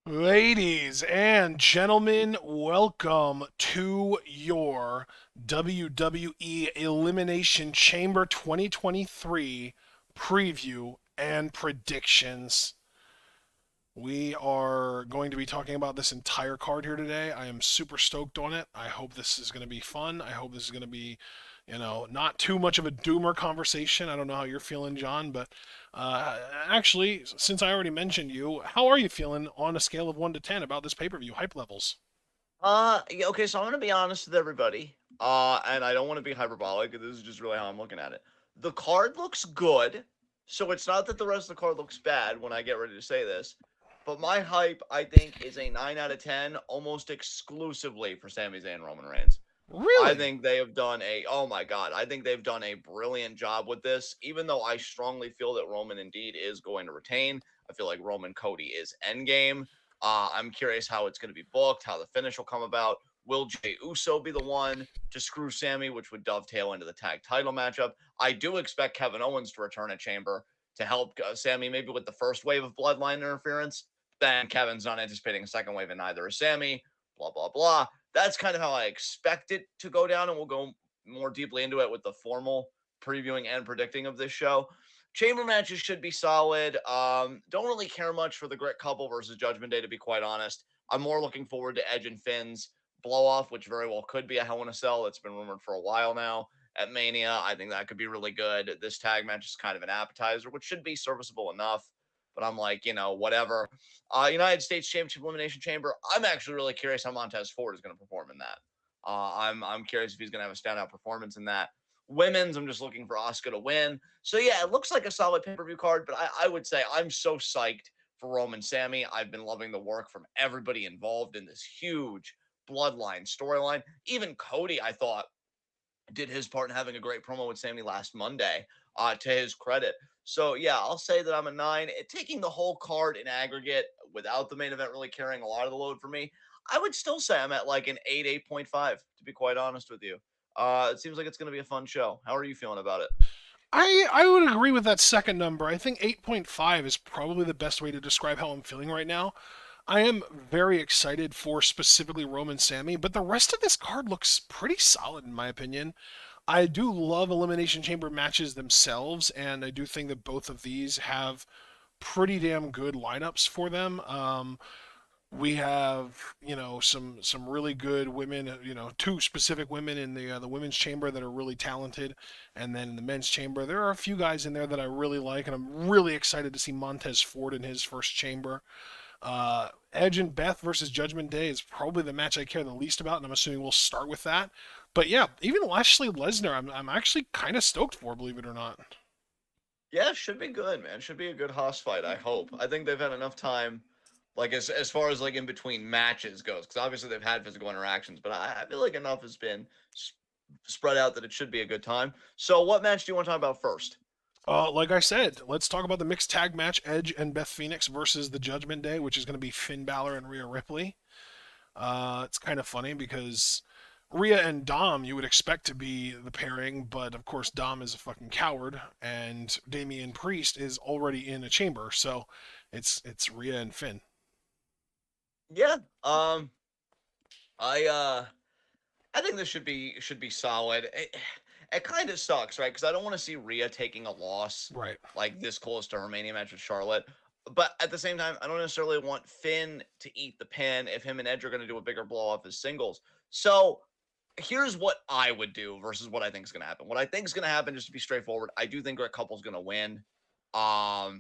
Ladies and gentlemen, welcome to your WWE Elimination Chamber 2023 preview and predictions. We are going to be talking about this entire card here today. I am super stoked on it. I hope this is going to be fun. I hope this is going to be, not too much of a doomer conversation. I don't know how you're feeling, John, but actually, since I already mentioned you, how are you feeling on a scale of 1 to 10 about this pay per view hype levels? Yeah, okay, so I'm gonna be honest with everybody. And I don't want to be hyperbolic. This is just really how I'm looking at it. The card looks good, so it's not that the rest of the card looks bad when I get ready to say this. But my hype, I think, is a 9 out of 10, almost exclusively for Sami Zayn and Roman Reigns. I Really? think they have done oh my God, I think they've done a brilliant job with this, even though I strongly feel that Roman indeed is going to retain. I feel like Roman Cody is endgame. I'm curious how it's going to be booked, how the finish will come about. Will Jey Uso be the one to screw Sammy, which would dovetail into the tag title matchup? I do expect Kevin Owens to return at Chamber to help Sammy maybe with the first wave of bloodline interference. Then Kevin's not anticipating a second wave, and neither is Sammy. Blah, blah, blah. That's kind of how I expect it to go down, and we'll go more deeply into it with the formal previewing and predicting of this show. Chamber matches should be solid. Don't really care much for the Grit Couple versus Judgment Day, to be quite honest. I'm more looking forward to Edge and Finn's blow off, which very well could be a Hell in a Cell. That's been rumored for a while now. At Mania, I think that could be really good. This tag match is kind of an appetizer, which should be serviceable enough. But I'm like, whatever. United States Championship Elimination Chamber. I'm actually really curious how Montez Ford is going to perform in that. I'm curious if he's going to have a standout performance in that. Women's, I'm just looking for Asuka to win. So yeah, it looks like a solid pay-per-view card, but I would say I'm so psyched for Roman Sammy. I've been loving the work from everybody involved in this huge bloodline storyline. Even Cody, I thought, did his part in having a great promo with Sammy last Monday, to his credit. So yeah, I'll say that I'm a 9. Taking the whole card in aggregate without the main event really carrying a lot of the load for me, I would still say I'm at like an 8, 8.5, to be quite honest with you. It seems like it's going to be a fun show. How are you feeling about it? I would agree with that second number. I think 8.5 is probably the best way to describe how I'm feeling right now. I am very excited for specifically Roman Sammy, but the rest of this card looks pretty solid in my opinion. I do love Elimination Chamber matches themselves, and I do think that both of these have pretty damn good lineups for them. We have some really good women, two specific women in the women's chamber that are really talented, and then in the men's chamber there are a few guys in there that I really like, and I'm really excited to see Montez Ford in his first chamber. Edge and Beth versus Judgment Day is probably the match I care the least about, and I'm assuming we'll start with that. But yeah, even Lashley Lesnar, I'm actually kind of stoked for, believe it or not. Yeah, should be good, man. Should be a good hoss fight. I hope. I think they've had enough time, like as far as like in between matches goes, because obviously they've had physical interactions, but I feel like enough has been spread out that it should be a good time. So, what match do you want to talk about first? Like I said, let's talk about the mixed tag match: Edge and Beth Phoenix versus the Judgment Day, which is going to be Finn Balor and Rhea Ripley. It's kind of funny because Rhea and Dom you would expect to be the pairing, but of course Dom is a fucking coward, and Damian Priest is already in a chamber, so it's Rhea and Finn. Yeah. I I think this should be solid. It kind of sucks, right? Because I don't want to see Rhea taking a loss Right. like this close to her Mania match with Charlotte. But at the same time, I don't necessarily want Finn to eat the pin if him and Edge are going to do a bigger blow off as singles. So here's what I would do versus what I think is going to happen. What I think is going to happen, just to be straightforward, I do think Great Couple's going to win. Or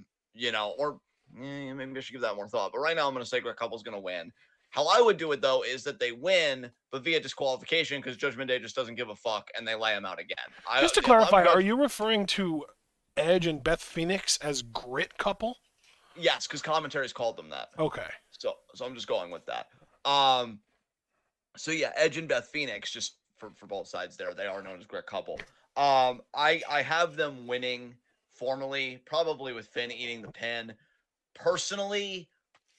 maybe I should give that more thought. But right now, I'm going to say Great Couple's going to win. How I would do it though is that they win, but via disqualification because Judgment Day just doesn't give a fuck and they lay him out again. Just to If I'm clarify, are judge, you referring to Edge and Beth Phoenix as grit couple? yes, because commentaries called them that. Okay. So I'm just going with that. Um, so yeah, Edge and Beth Phoenix, just for both sides there, they are known as Great Couple. I have them winning formally, probably with Finn eating the pin. Personally,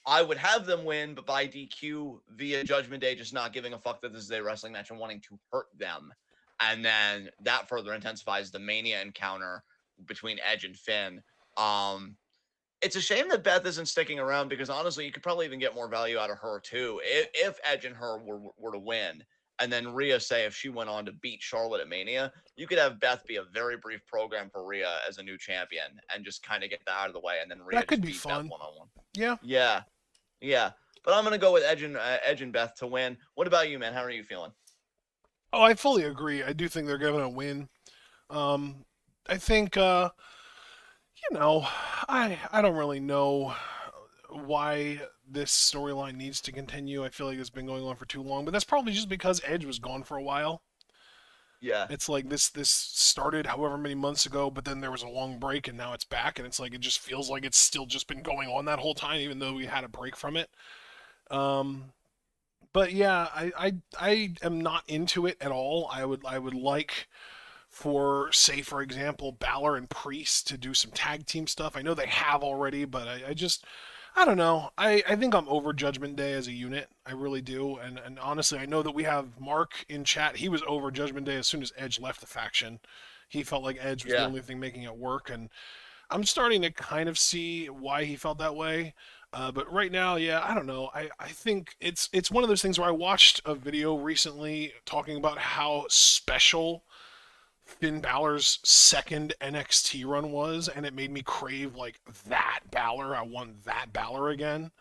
I would have them win, but by DQ via Judgment Day, just not giving a fuck that this is a wrestling match and wanting to hurt them. And then that further intensifies the Mania encounter between Edge and Finn. Um, It's a shame that Beth isn't sticking around because honestly, you could probably even get more value out of her too. If Edge and her were to win, and then Rhea say if she went on to beat Charlotte at Mania, you could have Beth be a very brief program for Rhea as a new champion and just kind of get that out of the way, and then Rhea That could just be beat Beth fun. 1-on-1. Yeah. Yeah, yeah. But I'm gonna go with Edge and Beth to win. What about you, man? How are you feeling? Oh, I fully agree. I do think they're going to win. Um, I think, I don't really know why this storyline needs to continue. I feel like it's been going on for too long, but that's probably just because Edge was gone for a while. Yeah, It's like this started however many months ago, but then there was a long break and now it's back, and it's like it just feels like it's still just been going on that whole time, even though we had a break from it. Um, but yeah, I am not into it at all. I would like for, say, for example, Balor and Priest to do some tag team stuff. I know they have already, but I don't know. I think I'm over Judgment Day as a unit. I really do. And honestly, I know that we have Mark in chat. He was over Judgment Day as soon as Edge left the faction. He felt like Edge was the yeah. only thing making it work, and I'm starting to kind of see why he felt that way. But right now, yeah, I don't know. I think it's one of those things where I watched a video recently talking about how special Finn Balor's second NXT run was, and it made me crave like that Balor. I want that Balor again.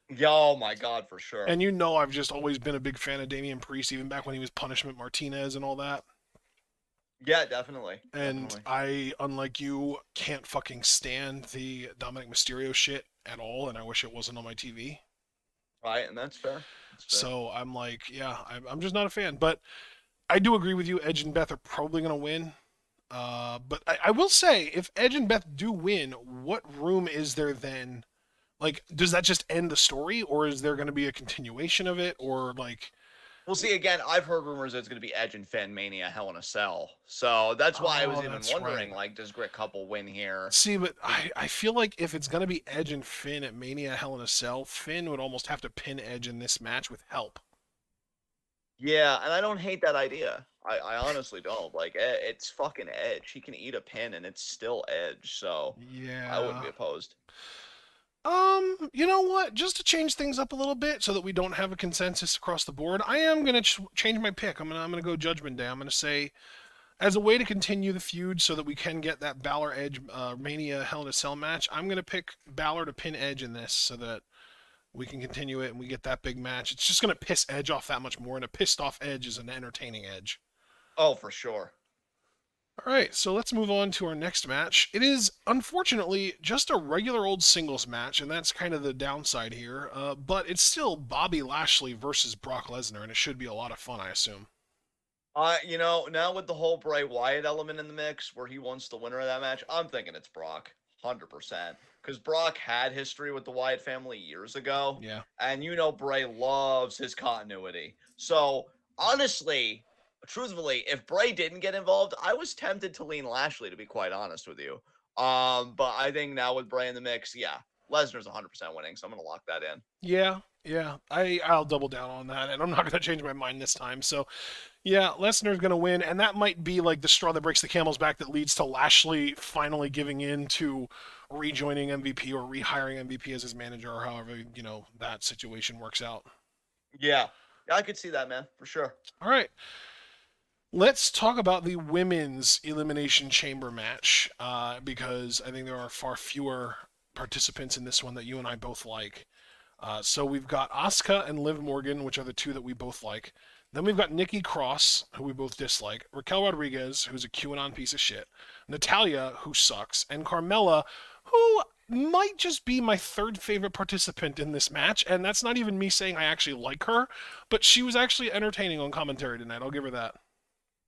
Yeah, oh my God, for sure. And I've just always been a big fan of Damian Priest, even back when he was Punishment Martinez and all that. Yeah, definitely, And definitely. I, unlike you, can't fucking stand the Dominic Mysterio shit at all, and I wish it wasn't on my TV. Right, and that's fair. That's fair. So I'm like, yeah, I'm just not a fan. But I do agree with you. Edge and Beth are probably gonna win. But I will say, if Edge and Beth do win, what room is there then? Like, does that just end the story, or is there going to be a continuation of it, or like? Well, see, again, I've heard rumors that it's going to be Edge and Finn Mania Hell in a Cell. So that's why I was Oh, even that's right. wondering, like, does Grit Couple win here? See, but I feel like if it's going to be Edge and Finn at Mania Hell in a Cell, Finn would almost have to pin Edge in this match with help. Yeah, and I don't hate that idea. I honestly don't. Like, it's fucking Edge. He can eat a pin and it's still Edge. So I wouldn't Yeah. be opposed. You know what? Just to change things up a little bit so that we don't have a consensus across the board, I am gonna change my pick. I'm gonna go Judgment Day. I'm gonna say, as a way to continue the feud so that we can get that Balor Edge Mania Hell in a Cell match, I'm gonna pick Balor to pin Edge in this so that we can continue it and we get that big match. It's just gonna piss Edge off that much more, and a pissed off Edge is an entertaining Edge. Oh, for sure. All right, so let's move on to our next match. It is, unfortunately, just a regular old singles match, and that's kind of the downside here. But it's still Bobby Lashley versus Brock Lesnar, and it should be a lot of fun, I assume. Now with the whole Bray Wyatt element in the mix, where he wants the winner of that match, I'm thinking it's Brock, 100%. Because Brock had history with the Wyatt family years ago, Yeah. and Bray loves his continuity. So honestly, truthfully, if Bray didn't get involved, I was tempted to lean Lashley, to be quite honest with you. But I think now with Bray in the mix, yeah, Lesnar's 100% winning, so I'm gonna lock that in. Yeah. I'll double down on that, and I'm not gonna change my mind this time. So, yeah, Lesnar's gonna win, and that might be like the straw that breaks the camel's back that leads to Lashley finally giving in to rejoining MVP or rehiring MVP as his manager, or however that situation works out. Yeah, yeah, I could see that, man, for sure. All right. Let's talk about the women's Elimination Chamber match because I think there are far fewer participants in this one that you and I both like. So we've got Asuka and Liv Morgan, which are the two that we both like. Then we've got Nikki Cross, who we both dislike. Raquel Rodriguez, who's a QAnon piece of shit. Natalia, who sucks. And Carmella, who might just be my third favorite participant in this match. And that's not even me saying I actually like her, but she was actually entertaining on commentary tonight. I'll give her that.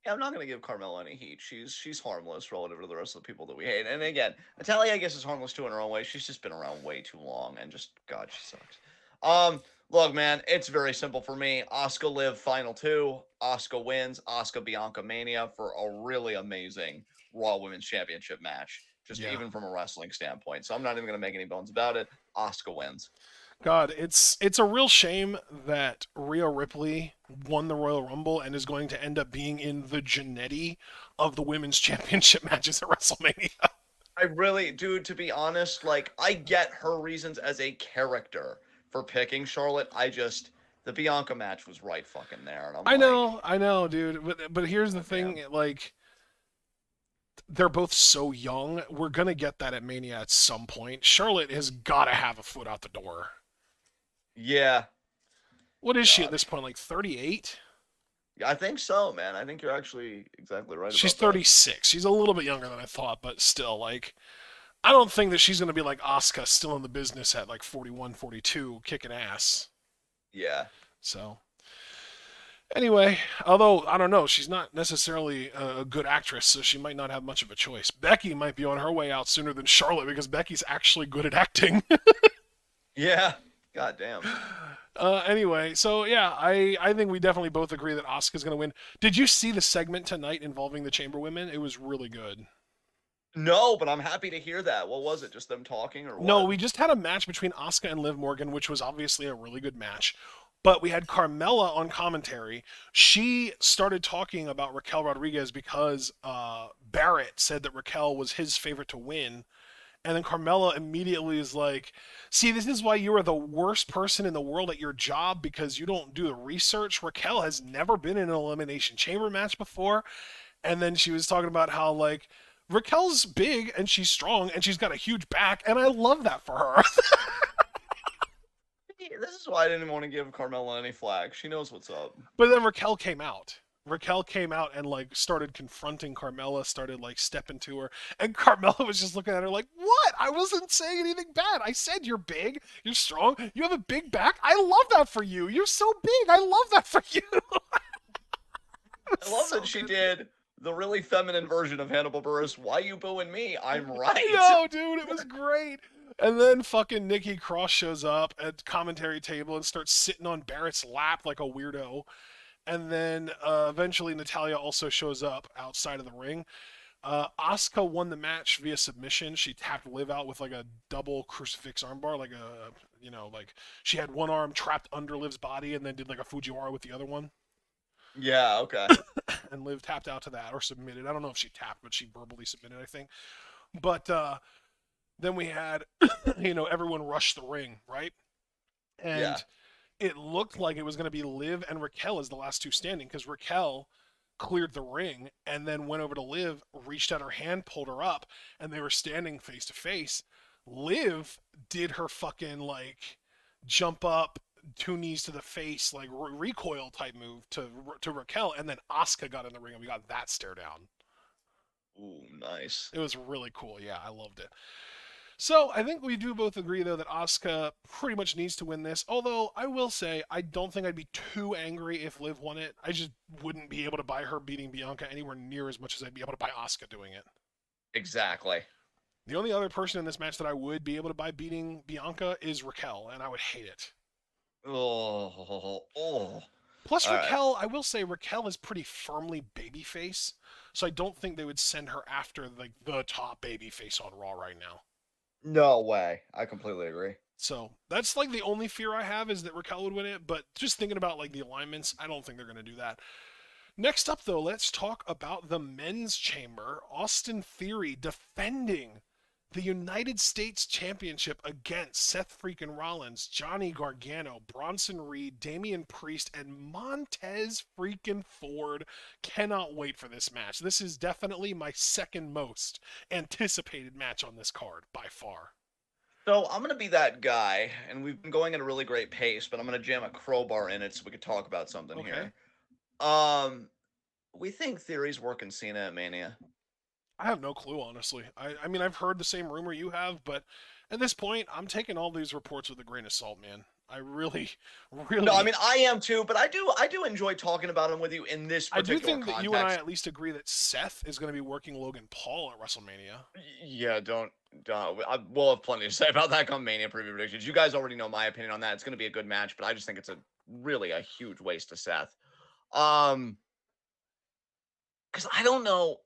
Yeah, I'm not gonna give Carmella any heat. She's harmless relative to the rest of the people that we hate. And again, Natalia, I guess, is harmless too in her own way. She's just been around way too long, and just God, she sucks. Look, man, it's very simple for me. Asuka Liv final two. Asuka wins. Asuka Bianca Mania for a really amazing Raw Women's Championship match. Just Yeah. even from a wrestling standpoint. So I'm not even gonna make any bones about it. Asuka wins. God, it's a real shame that Rhea Ripley won the Royal Rumble and is going to end up being in the Genetti of the women's championship matches at WrestleMania. I really, dude, to be honest, like, I get her reasons as a character for picking Charlotte. The Bianca match was right fucking there. And I'm like, I know, dude. But here's the God thing, damn. like they're both so young. We're gonna get that at Mania at some point. Charlotte has got to have a foot out the door. Yeah. What is she at God. this point? Like 38? I think so, man. I think you're actually exactly right She's about that. 36. She's a little bit younger than I thought, but still, like, I don't think that she's gonna be like Asuka, still in the business at like 41, 42, kicking ass. Yeah. So anyway, although I don't know, she's not necessarily a good actress, so she might not have much of a choice. Becky might be on her way out sooner than Charlotte because Becky's actually good at acting. Yeah. God damn. Anyway, so yeah, I think we definitely both agree that Asuka's gonna win. Did you see the segment tonight involving the Chamber Women? It was really good. No, but I'm happy to hear that. What was it? Just them talking or No, what? we just had a match between Asuka and Liv Morgan, which was obviously a really good match. But we had Carmella on commentary. She started talking about Raquel Rodriguez because Barrett said that Raquel was his favorite to win. And then Carmella immediately is like, see, this is why you are the worst person in the world at your job because you don't do the research. Raquel has never been in an Elimination Chamber match before. And then she was talking about how, like, Raquel's big and she's strong and she's got a huge back. And I love that for her. This is why I didn't want to give Carmella any flack. She knows what's up. But then Raquel came out. Raquel came out and like started confronting Carmella, started like stepping to her, and Carmella was just looking at her like, "What? I wasn't saying anything bad. I said you're big, you're strong, you have a big back. I love that for you. You're so big. I love that for you." I love So that she good. did the really feminine version of Hannibal Buress. Why you booing me? I'm right. No, dude, it was great. And then fucking Nikki Cross shows up at commentary table and starts sitting on Barrett's lap like a weirdo. And then eventually Natalia also shows up outside of the ring. Asuka won the match via submission. She tapped Liv out with like a double crucifix armbar, like a like she had one arm trapped under Liv's body and then did like a Fujiwara with the other one. Yeah, okay. And Liv tapped out to that or submitted. I don't know if she tapped, but she verbally submitted, I think. But then we had everyone rush the ring, right? Yeah. And it looked like it was going to be Liv and Raquel as the last two standing because Raquel cleared the ring and then went over to Liv, reached out her hand, pulled her up, and they were standing face to face. Liv did her fucking like jump up, two knees to the face, like recoil type move to Raquel, and then Asuka got in the ring and we got that stare down. Ooh, nice. It was really cool. Yeah, I loved it. So I think we do both agree though that Asuka pretty much needs to win this. Although I will say I don't think I'd be too angry if Liv won it. I just wouldn't be able to buy her beating Bianca anywhere near as much as I'd be able to buy Asuka doing it. Exactly. The only other person in this match that I would be able to buy beating Bianca is Raquel, and I would hate it. Oh, oh. Plus All right. Raquel, I will say Raquel is pretty firmly babyface, so I don't think they would send her after like the top babyface on Raw right now. No way. I completely agree. So that's like the only fear I have is that Raquel would win it. But just thinking about like the alignments, I don't think they're going to do that. Next up, though, let's talk about the men's chamber. Austin Theory defending the United States Championship against Seth freaking Rollins, Johnny Gargano, Bronson Reed, Damian Priest, and Montez freaking Ford. Cannot wait for this match. This is definitely my second most anticipated match on this card by far. So I'm gonna be that guy, and we've been going at a really great pace, but I'm gonna jam a crowbar in it so we can talk about something Okay. here. We think Theory's working Cena at Mania. I have no clue, honestly. I mean, I've heard the same rumor you have, but at this point, I'm taking all these reports with a grain of salt, man. I really, No, I really, mean I am too, but I do enjoy talking about him with you in this I do particular think that you and I context. at least agree that Seth is going to be working Logan Paul at WrestleMania. Yeah, we'll have plenty to say about that come Mania preview predictions. You guys already know my opinion on that. It's going to be a good match, but I just think it's a huge waste of Seth. Because I don't know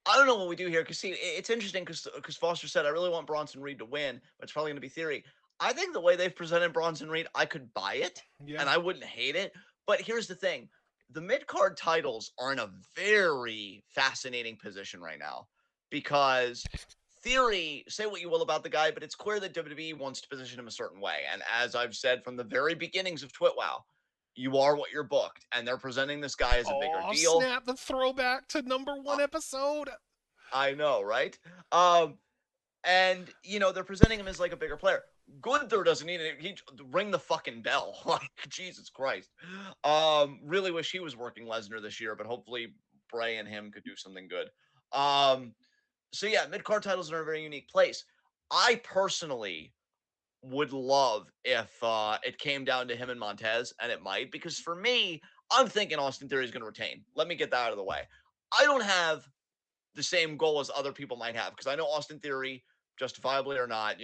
what we do here. Because see, it's interesting because Foster said I really want Bronson Reed to win, but it's probably going to be Theory. I think the way they've presented Bronson Reed, I could buy it, Yeah. and I wouldn't hate it. But here's the thing: the mid card titles are in a very fascinating position right now because Theory, say what you will about the guy, but it's clear that WWE wants to position him a certain way. And as I've said from the very beginnings of TwitWow, you are what you're booked, and they're presenting this guy as a bigger Oh, deal. snap, the throwback to number Uh, one episode. I know, right? And they're presenting him as like a bigger player. Gunther doesn't need it. He ring the fucking bell. Like Jesus Christ. Really wish he was working Lesnar this year, but hopefully Bray and him could do something good. So yeah, mid card titles are in a very unique place. I personally would love if it came down to him and Montez, and it might, because for me, I'm thinking Austin Theory is going to retain. Let me get that out of the way. I don't have the same goal as other people might have, because I know Austin Theory, justifiably or not,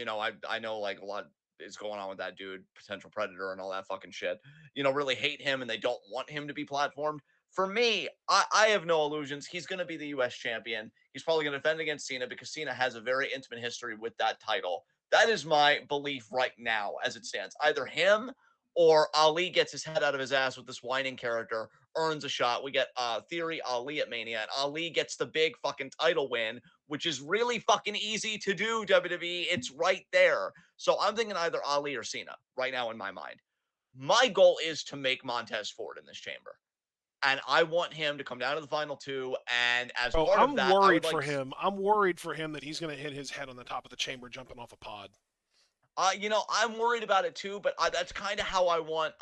I know like a lot is going on with that dude, potential predator and all that fucking shit. Really hate him and they don't want him to be platformed. For me, I have no illusions. He's going to be the U.S. champion. He's probably going to defend against Cena because Cena has a very intimate history with that title. That is my belief right now as it stands. Either him or Ali gets his head out of his ass with this whining character, earns a shot. We get Theory Ali at Mania, and Ali gets the big fucking title win, which is really fucking easy to do, WWE. It's right there. So I'm thinking either Ali or Cena right now in my mind. My goal is to make Montez Ford in this chamber. And I want him to come down to the final two. And as Oh, part of I'm that, I would worried like for him. I'm worried for him that he's going to hit his head on the top of the chamber jumping off a pod. I'm worried about it too, but that's kind of how I want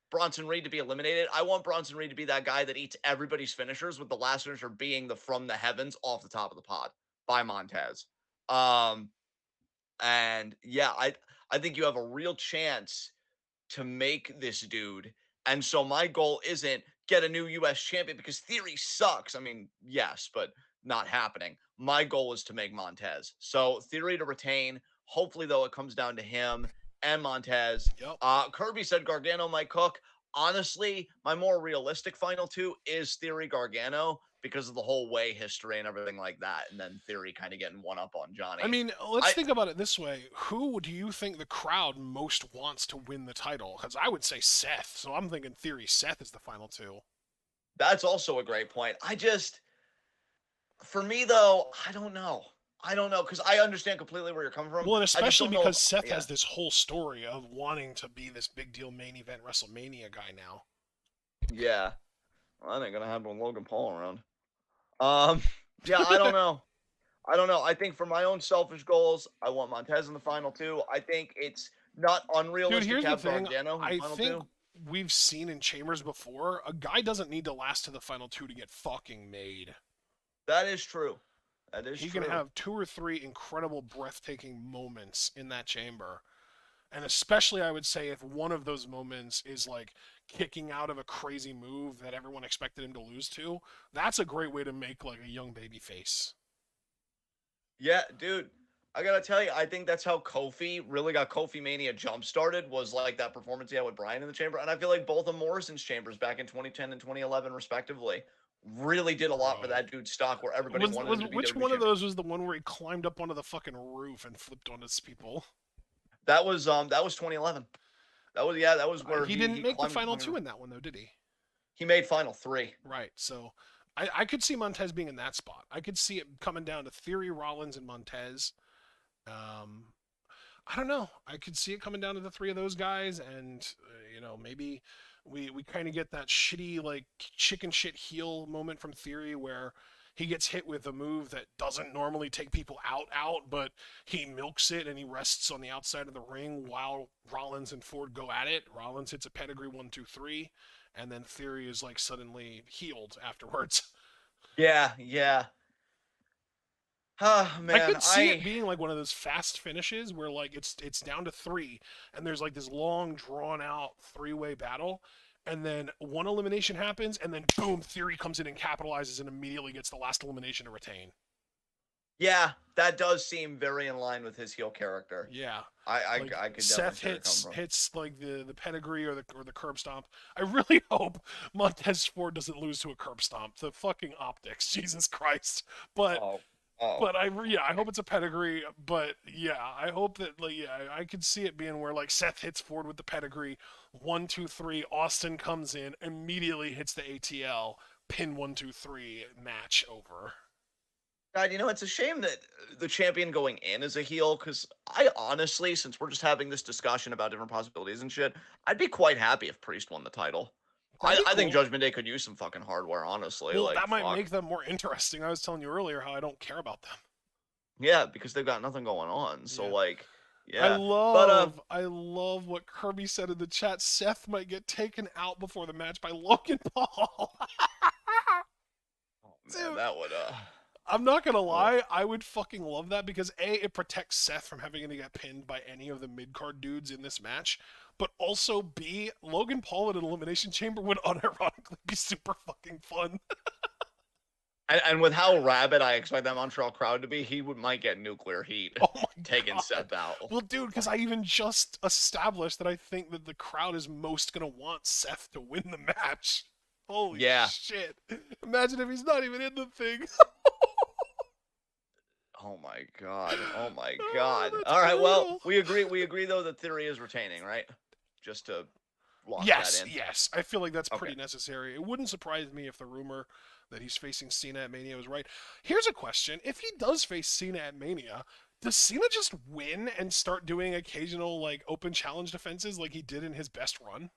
Bronson Reed to be eliminated. I want Bronson Reed to be that guy that eats everybody's finishers, with the last finisher being the from the heavens off the top of the pod by Montez. Um, and yeah, I think you have a real chance to make this dude. And so my goal isn't get a new US champion, because Theory sucks. I mean, yes, but not happening. My goal is to make Montez. So Theory to retain. Hopefully, though, it comes down to him and Montez. Yep. Kirby said Gargano might cook. Honestly, my more realistic final two is Theory Gargano, because of the whole way history and everything like that. And then Theory kind of getting one up on Johnny. I mean, let's I think about it this way. Who do you think the crowd most wants to win the title? Because I would say Seth. So I'm thinking Theory Seth is the final two. That's also a great point. For me though, I don't know. I don't know, because I understand completely where you're coming from. Well, and I just especially don't know. because Seth Yeah, has this whole story of wanting to be this big deal main event WrestleMania guy now. yeah. Well, that ain't gonna happen with Logan Paul around. Um, yeah, I don't know. I don't know. I think for my own selfish goals, I want Montez in the final two. I think it's not Dude, unrealistic here's to the have thing. Gargano in the I final think two. we've seen in Chambers before, a guy doesn't need to last to the final two to get fucking made. That is true. That is He can true. have 2 or 3 incredible, breathtaking moments in that chamber. And especially, I would say, if one of those moments is like kicking out of a crazy move that everyone expected him to lose to, that's a great way to make like a young baby face. Yeah, dude. I gotta tell you, I think that's how Kofi really got Kofi Mania jump started, was like that performance he had with Bryan in the chamber. And I feel like both of Morrison's chambers back in 2010 and 2011, respectively, really did a lot for Bro. that dude's stock, where everybody Was, wanted was him to be which WWE one of champion. those was the one where he climbed up onto the fucking roof and flipped onto people? That was 2011. That was where He he didn't he make the climbed. final two in that one though, did he? He made final three. Right. So I could see Montez being in that spot. I could see it coming down to Theory, Rollins, and Montez. Um, I don't know. I could see it coming down to the three of those guys, and maybe we kind of get that shitty like chicken shit heel moment from Theory where he gets hit with a move that doesn't normally take people out, but he milks it and he rests on the outside of the ring while Rollins and Ford go at it. Rollins hits a pedigree 1, 2, 3, and then Theory is like suddenly healed afterwards. Yeah, yeah. Ah, I man, could see it I being like one of those fast finishes where like it's down to 3 and there's like this long drawn out 3-way battle, and then one elimination happens and then boom, Theory comes in and capitalizes and immediately gets the last elimination to retain. yeah, that does seem very in line with his heel character. Yeah. Like I could definitely Seth see where it come hits from. hits like the pedigree or the curb stomp. I really hope Montez Ford doesn't lose to a curb stomp. The fucking optics, Jesus Christ. But Oh, oh, But I hope it's a pedigree. But yeah, I hope that like I could see it being where like Seth hits Ford with the pedigree, 1, 2, 3. Austin comes in, immediately hits the ATL, pin 1, 2, 3, match over. God, it's a shame that the champion going in is a heel, because I honestly, since we're just having this discussion about different possibilities and shit, I'd be quite happy if Priest won the title. That'd be I think cool. Judgment Day could use some fucking hardware, honestly. Well, Like, that might fuck. make them more interesting. I was telling you earlier how I don't care about them. Yeah, because they've got nothing going on. So, Yeah. like, I yeah. But, love, I love what Kirby said in the chat. Seth might get taken out before the match by Logan Paul. oh, man, Dude, that would, I'm not gonna ugh. lie, I would fucking love that because A, it protects Seth from having to get pinned by any of the mid card dudes in this match, but also B, Logan Paul in an elimination chamber would unironically be super fucking fun. And with how rabid I expect that Montreal crowd to be, might get nuclear heat Oh my taking god. Seth out. Well, dude, because I even just established that I think that the crowd is most gonna want Seth to win the match. Holy Yeah. shit. Imagine if he's not even in the thing. Oh my god. Oh my Oh, god. that's All right. Well, brutal. we agree. We agree though that Theory is retaining, right? Just to lock that Yes, in. yes. I feel like that's Okay. pretty necessary. It wouldn't surprise me if the rumor that he's facing Cena at Mania was right. Here's a question. If he does face Cena at Mania, does Cena just win and start doing occasional like open challenge defenses like he did in his best run?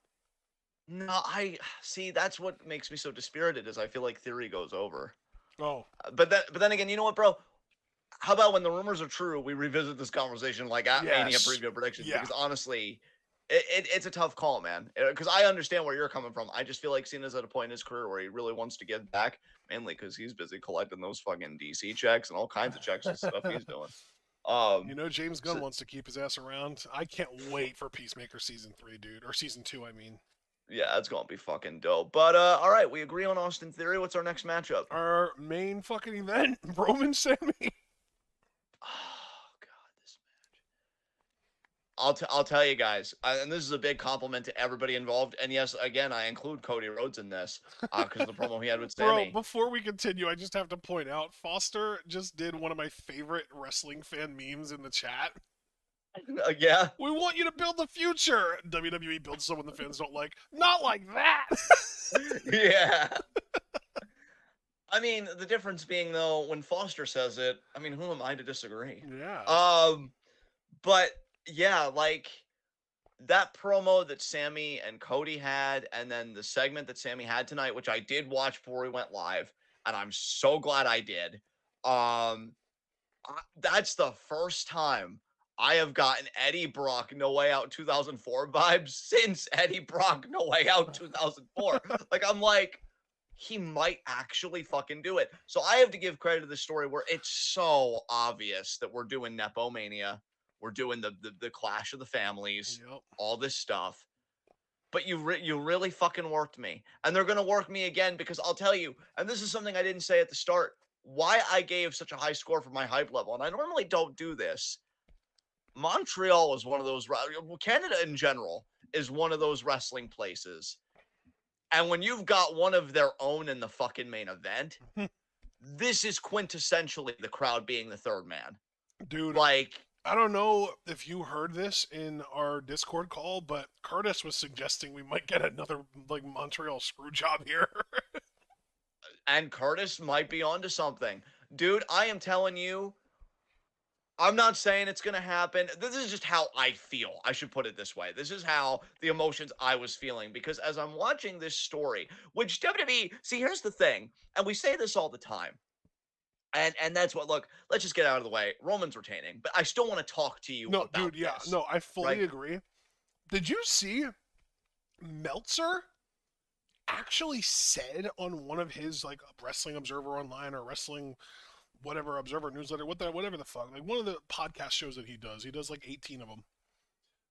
No, I see. That's what makes me so dispirited. Is I feel like Theory goes over. Oh, But then again, you know what, bro? How about when the rumors are true, we revisit this conversation like at Mania yes. preview predictions? Yeah. Because honestly, it's a tough call, man. Because I understand where you're coming from. I just feel like Cena's at a point in his career where he really wants to give back, mainly because he's busy collecting those fucking DC checks and all kinds of checks and stuff he's doing. You Um, know James Gunn so wants to keep his ass around. I can't wait for Peacemaker season 3, dude, or season 2, I mean. yeah, it's gonna be fucking dope. But all right, we agree on Austin Theory. What's our next matchup? Our main fucking event, Roman Sammy. Oh god, this match. I'll tell you guys, and this is a big compliment to everybody involved. And yes, again, I include Cody Rhodes in this because of the promo he had with Bro, Sammy. before we continue, I just have to point out Foster just did one of my favorite wrestling fan memes in the chat. Yeah, We want you to build the future. WWE builds someone the fans don't like. Not like that. yeah. I mean, the difference being though, when Foster says it, I mean, who am I to disagree? Yeah. But yeah, like that promo that Sammy and Cody had, and then the segment that Sammy had tonight, which I did watch before we went live, and I'm so glad I did. That's the first time I have gotten Eddie Brock No Way Out 2004 vibes since Eddie Brock No Way Out 2004. I'm like, he might actually fucking do it. So I have to give credit to the story where it's so obvious that we're doing Nepomania. We're doing the clash of the families, Yep. all this stuff. But you really fucking worked me. And they're going to work me again because I'll tell you, and this is something I didn't say at the start, why I gave such a high score for my hype level. And I normally don't do this. Montreal is one of those, Canada in general is one of those wrestling places. And when you've got one of their own in the fucking main event, this is quintessentially the crowd being the third man. Dude, Like, I don't know if you heard this in our Discord call, but Curtis was suggesting we might get another like Montreal screw job here. and Curtis might be onto something. Dude, I am telling you, I'm not saying it's going to happen. This is just how I feel. I should put it this way. This is how the emotions I was feeling because as I'm watching this story, which WWE, see, here's the thing, and we say this all the time. And that's what, look, let's just get out of the way. Roman's retaining, but I still want to talk to you No, about dude, yeah. this, No, I fully right? agree. Did you see Meltzer actually said on one of his like Wrestling Observer Online or Wrestling whatever Observer newsletter, whatever the fuck, like one of the podcast shows that he does like 18 of them,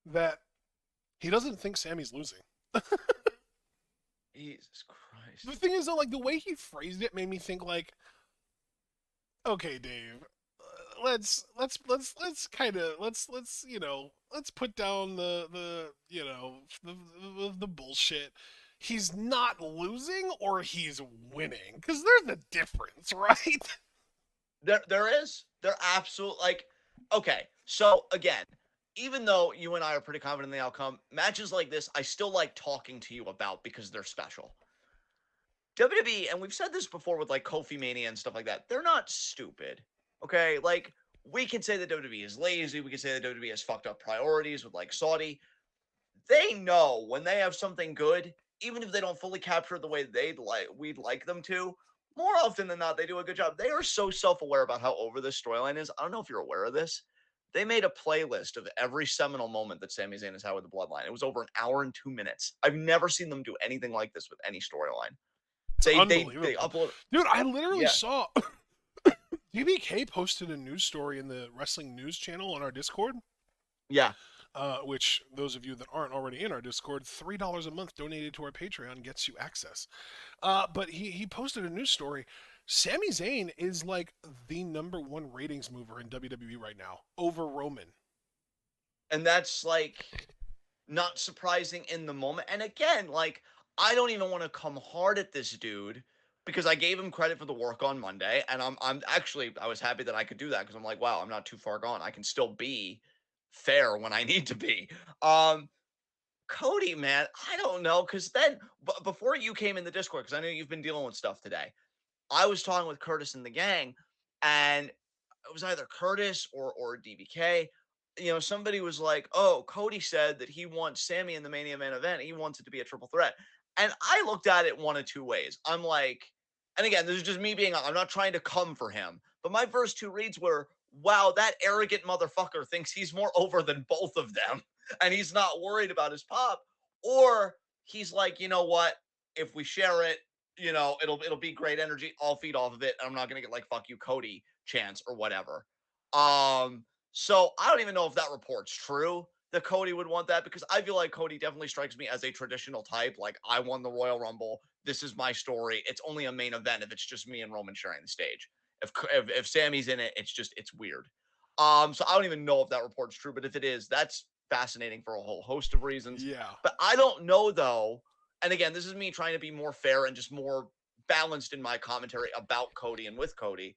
that he doesn't think Sammy's losing. Jesus The Christ. thing is though, like the way he phrased it made me think like, okay, Dave, let's kind of let's put down the bullshit. He's not losing or he's winning because there's a difference, right? There absolutely, like, okay. So again, even though you and I are pretty confident in the outcome, matches like this, I still like talking to you about because they're special. WWE, and we've said this before with like Kofi Mania and stuff like that, they're not stupid. Okay. Like, we can say that WWE is lazy. We can say that WWE has fucked up priorities with like Saudi. They know when they have something good, even if they don't fully capture it the way we'd like them to, more often than not, they do a good job. They are so self-aware about how over this storyline is. I don't know if you're aware of this. They made a playlist of every seminal moment that Sami Zayn has had with the Bloodline. It was over an hour and 2 minutes. I've never seen them do anything like this with any storyline. It's They unbelievable. upload. Dude, I literally Yeah. saw DBK posted a news story in the wrestling news channel on our Discord, Yeah. which those of you that aren't already in our Discord, $3 a month donated to our Patreon gets you access. But he posted a news story. Sami Zayn is like the #1 ratings mover in WWE right now, over Roman. And that's like not surprising in the moment. And again, like, I don't even want to come hard at this dude because I gave him credit for the work on Monday. And I'm actually, I was happy that I could do that because I'm like, wow, I'm not too far gone. I can still be fair when I need to be. Um, Cody, man, I don't know. Cause then before you came in the Discord, because I know you've been dealing with stuff today, I was talking with Curtis and the gang, and it was either Curtis or DBK. Somebody was like, "Oh, Cody said that he wants Sammy in the Mania main event. He wants it to be a triple threat." And I looked at it one of two ways. I'm like, and again, this is just me being, I'm not trying to come for him, but my first two reads were, "Wow, that arrogant motherfucker thinks he's more over than both of them, and he's not worried about his pop." Or he's like, you know what? If we share it, it'll be great energy. I'll feed off of it. And I'm not gonna get like fuck you, Cody chance or whatever. So I don't even know if that report's true that Cody would want that because I feel like Cody definitely strikes me as a traditional type. Like, I won the Royal Rumble. This is my story. It's only a main event if it's just me and Roman sharing the stage. If Sammy's in it, it's weird. So I don't even know if that report's true, but if it is, that's fascinating for a whole host of reasons. Yeah. But I don't know though. And again, this is me trying to be more fair and just more balanced in my commentary about Cody and with Cody.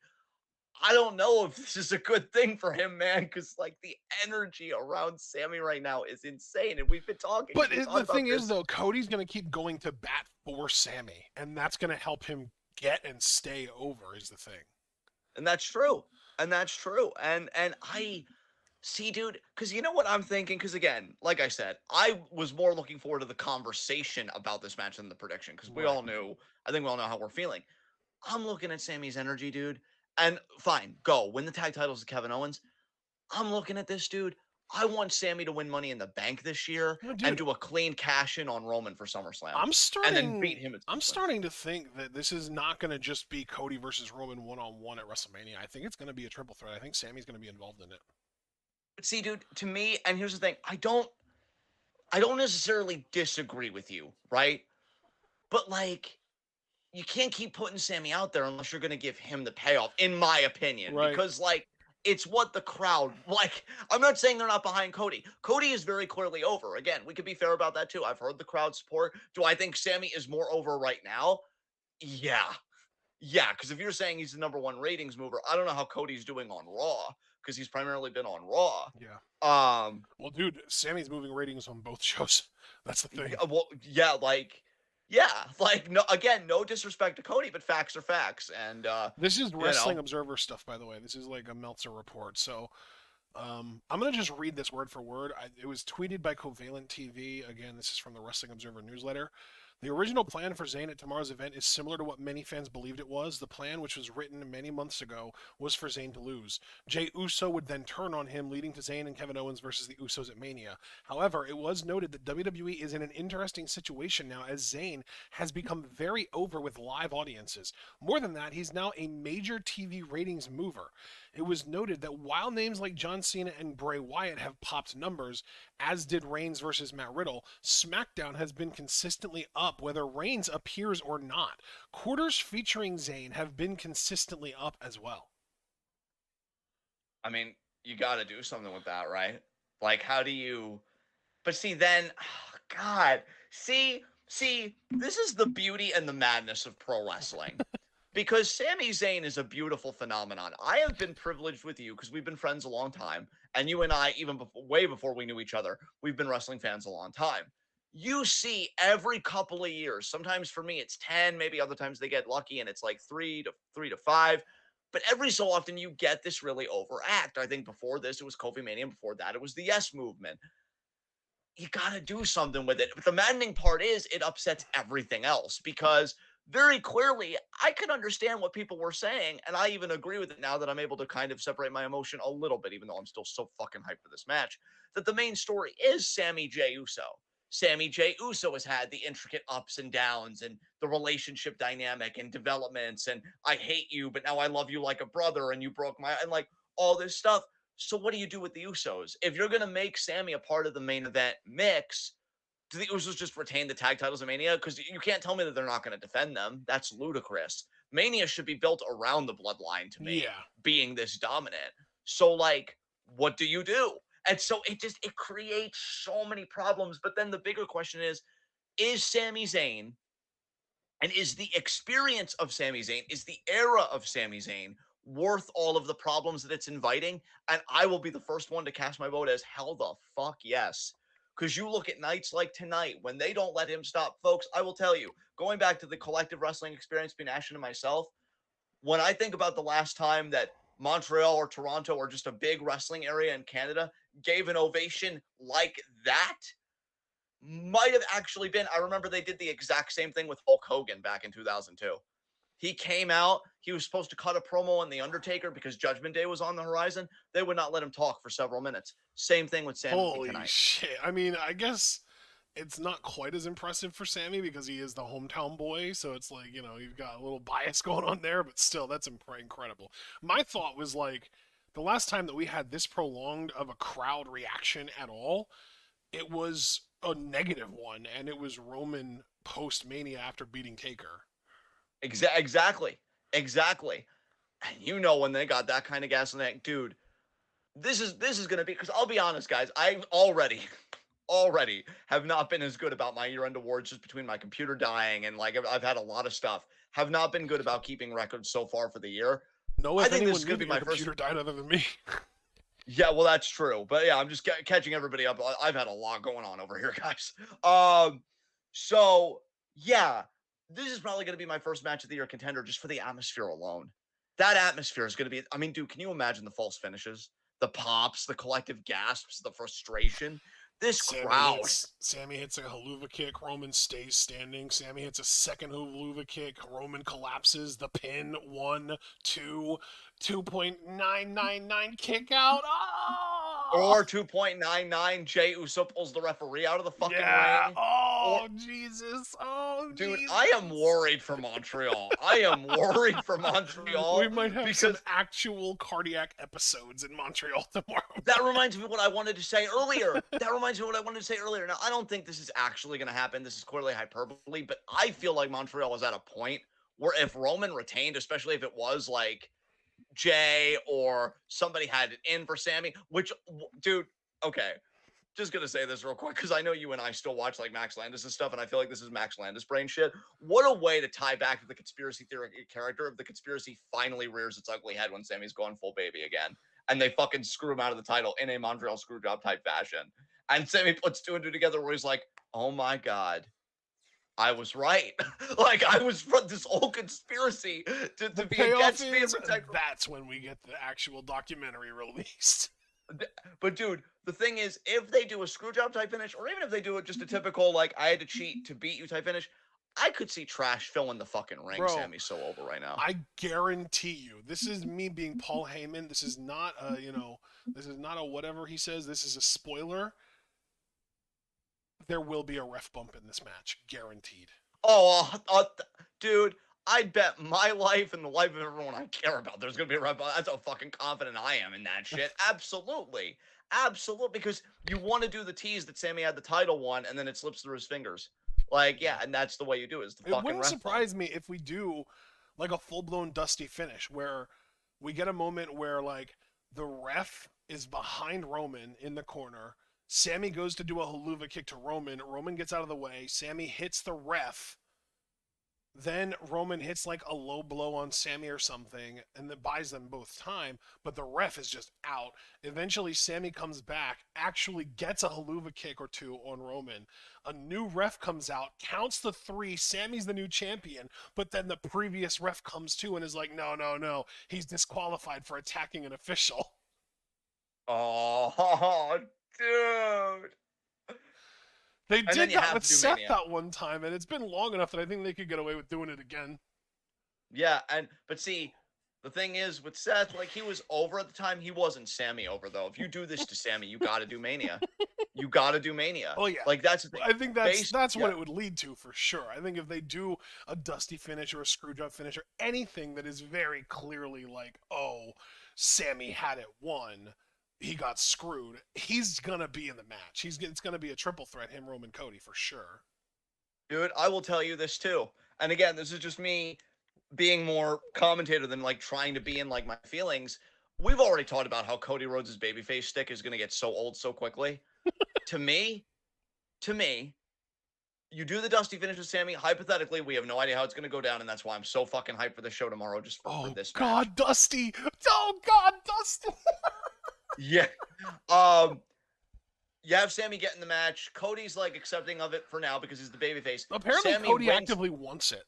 I don't know if this is a good thing for him, man, because like the energy around Sammy right now is insane, and we've been talking. But We the talked thing about is, this. though, Cody's going to keep going to bat for Sammy, and that's going to help him get and stay over, is the thing. And that's true, and that's true, and I see, dude, because you know what I'm thinking. Because again, like I said, I was more looking forward to the conversation about this match than the prediction. Because we Right. all knew, I think we all know how we're feeling. I'm looking at Sammy's energy, dude, and fine, go win the tag titles to Kevin Owens. I'm looking at this, dude. I want Sammy to win Money in the Bank this year No, and dude, do a clean cash in on Roman for SummerSlam, I'm and then beat him at SummerSlam. starting to think that this is not going to just be Cody versus Roman one-on-one at WrestleMania. I think it's going to be a triple threat. I think Sammy's going to be involved in it. But see, dude, to me, and here's the thing: I don't necessarily disagree with you, right? But like, you can't keep putting Sammy out there unless you're going to give him the payoff, in my opinion, Right. because like, it's what the crowd like. I'm not saying they're not behind Cody. Cody is very clearly over. Again, we could be fair about that too. I've heard the crowd support. Do I think Sammy is more over right now? Yeah. Yeah, because if you're saying he's the #1 ratings mover, I don't know how Cody's doing on Raw because he's primarily been on Raw. Yeah. Um, Well, dude, Sammy's moving ratings on both shows. That's the thing. no, again, no disrespect to Cody, but facts are facts, and This is Wrestling Observer stuff, by the way. This is like a Meltzer report. So I'm going to just read this word for word. It was tweeted by Covalent TV. Again, this is from the Wrestling Observer newsletter. The original plan for Zayn at tomorrow's event is similar to what many fans believed it was. The plan, which was written many months ago, was for Zayn to lose. Jey Uso would then turn on him, leading to Zayn and Kevin Owens versus the Usos at Mania. However, it was noted that WWE is in an interesting situation now as Zayn has become very over with live audiences. More than that, he's now a major TV ratings mover. It was noted that while names like John Cena and Bray Wyatt have popped numbers, as did Reigns versus Matt Riddle, SmackDown has been consistently up whether Reigns appears or not. Quarters featuring Zayn have been consistently up as well. I mean, you got to do something with that, right? Like, how do you? But see, then, oh, God, see, this is the beauty and the madness of pro wrestling. Because Sami Zayn is a beautiful phenomenon. I have been privileged with you because we've been friends a long time. And you and I, even before, way before we knew each other, we've been wrestling fans a long time. you see every couple of years. Sometimes for me it's 10, maybe other times they get lucky and it's like 3 to 5. But every so often you get this really overact. I think before this it was Kofi Mania, before that it was the Yes Movement. You got to do something with it. But the maddening part is it upsets everything else because very clearly I could understand what people were saying. And I even agree with it now that I'm able to kind of separate my emotion a little bit, even though I'm still so fucking hyped for this match, that the main story is Sammy J. Uso. Sammy J. Uso has had the intricate ups and downs and the relationship dynamic and developments. And I hate you, but now I love you like a brother and you broke my, and like all this stuff. So what do you do with the Usos? If you're gonna make Sammy a part of the main event mix, do the Usos just retain the tag titles in Mania? Because you can't tell me that they're not going to defend them. That's ludicrous. Mania should be built around the bloodline to me Yeah. being this dominant. So like, what do you do? And so it creates so many problems. But then the bigger question is Sami Zayn and is the experience of Sami Zayn, is the era of Sami Zayn worth all of the problems that it's inviting? And I will be the first one to cast my vote as hell the fuck yes. Because you look at nights like tonight when they don't let him stop, folks. I will tell you, going back to the collective wrestling experience between Ashton and myself, when I think about the last time that Montreal or Toronto or just a big wrestling area in Canada gave an ovation like that, might have actually been. I remember they did the exact same thing with Hulk Hogan back in 2002. He came out. He was supposed to cut a promo on The Undertaker because Judgment Day was on the horizon. They would not let him talk for several minutes. Same thing with Sammy Holy tonight. shit. I mean, I guess it's not quite as impressive for Sammy because he is the hometown boy, so it's like, you've got a little bias going on there, but still, that's incredible. My thought was like, the last time that we had this prolonged of a crowd reaction at all, it was a negative one, and it was Roman post Mania after beating Taker. Exactly. Exactly. And you know when they got that kind of gas in that, dude, this is gonna be, because I'll be honest, guys, I already have not been as good about my year-end awards just between my computer dying and like I've had a lot of stuff. Have not been good about keeping records so far for the year. No, I if think this anyone is knew gonna be that your my first. computer died other than me. Yeah, well, that's true. But yeah, I'm just catching everybody up. I've had a lot going on over here, guys. So yeah, this is probably going to be my first match of the year contender just for the atmosphere alone. That atmosphere is going to be. I mean, dude, can you imagine the false finishes, the pops, the collective gasps, the frustration? This crowd. Sammy hits a haluva kick. Roman stays standing. Sammy hits a second haluva kick. Roman collapses. The pin. 1, 2, 2.999 kick out. Oh! Or 2.99, Jey Uso pulls the referee out of the fucking Yeah. ring. Or Oh, Jesus. Oh, dude, I am Jesus. worried for Montreal. I am worried for We Montreal might have some because actual cardiac episodes in Montreal tomorrow. that reminds me of what I wanted to say earlier. That reminds me of what I wanted to say earlier. Now, I don't think this is actually going to happen. This is clearly hyperbole, but I feel like Montreal was at a point where if Roman retained, especially if it was like Jay or somebody had it in for Sammy, which, dude, okay. Just gonna say this real quick because I know you and I still watch like Max Landis and stuff, and I feel like this is Max Landis brain shit. What a way to tie back to the conspiracy theory character if the conspiracy finally rears its ugly head when Sammy's going full baby again, and they fucking screw him out of the title in a Montreal Screwjob type fashion. And Sammy puts 2 and 2 together where he's like, "Oh my god, I was right. Like I was from this whole conspiracy to The be payoff against me and is protect." that's when we get the actual documentary released. But dude, the thing is, if they do a screw job type finish, or even if they do it just a typical like I had to cheat to beat you type finish, I could see trash filling the fucking ring. Bro, Sammy's so over right now. I guarantee you, this is me being Paul Heyman. This is not a, this is not a whatever he says. This is a spoiler. There will be a ref bump in this match, guaranteed. Dude, I'd bet my life and the life of everyone I care about there's gonna be a ref. That's how fucking confident I am in that shit. Absolutely, absolutely. Because you want to do the tease that Sammy had the title one, and then it slips through his fingers. Like, yeah, and that's the way you do it. Is the It fucking wouldn't ref surprise me if we do like a full blown Dusty finish where we get a moment where like the ref is behind Roman in the corner. Sammy goes to do a haluva kick to Roman. Roman gets out of the way. Sammy hits the ref. Then Roman hits like a low blow on Sammy or something, and then buys them both time, but the ref is just out. Eventually, Sammy comes back, actually gets a haluva kick or two on Roman. A new ref comes out, counts the three. Sammy's the new champion, but then the previous ref comes to and is like, no, no, no. He's disqualified for attacking an official. Oh, dude. They And then did you that have with to do Seth Mania. that one time, and it's been long enough that I think they could get away with doing it again. Yeah, but see, the thing is with Seth, like he was over at the time. He wasn't Sammy over though. If you do this to Sammy, you got to do Mania. You got to do Mania. Oh yeah, Like that's the thing. I think that's what Yeah. it would lead to for sure. I think if they do a dusty finish or a screw job finish or anything that is very clearly like, oh, Sammy had it won, he got screwed. He's gonna be in the match. It's gonna be a triple threat, him, Roman, Cody for sure. Dude, I will tell you this too. And again, this is just me being more commentator than like trying to be in like my feelings. We've already talked about how Cody Rhodes' babyface stick is going to get so old so quickly. to me, to me, you do the dusty finish with Sammy. Hypothetically, we have no idea how it's going to go down, and that's why I'm so fucking hyped for the show tomorrow, just for Oh this God, match. Dusty! Oh God, Dusty! Yeah. Um. You have Sammy get in the match. Cody's like accepting of it for now because he's the babyface. Apparently, Sammy Cody wins. actively wants it.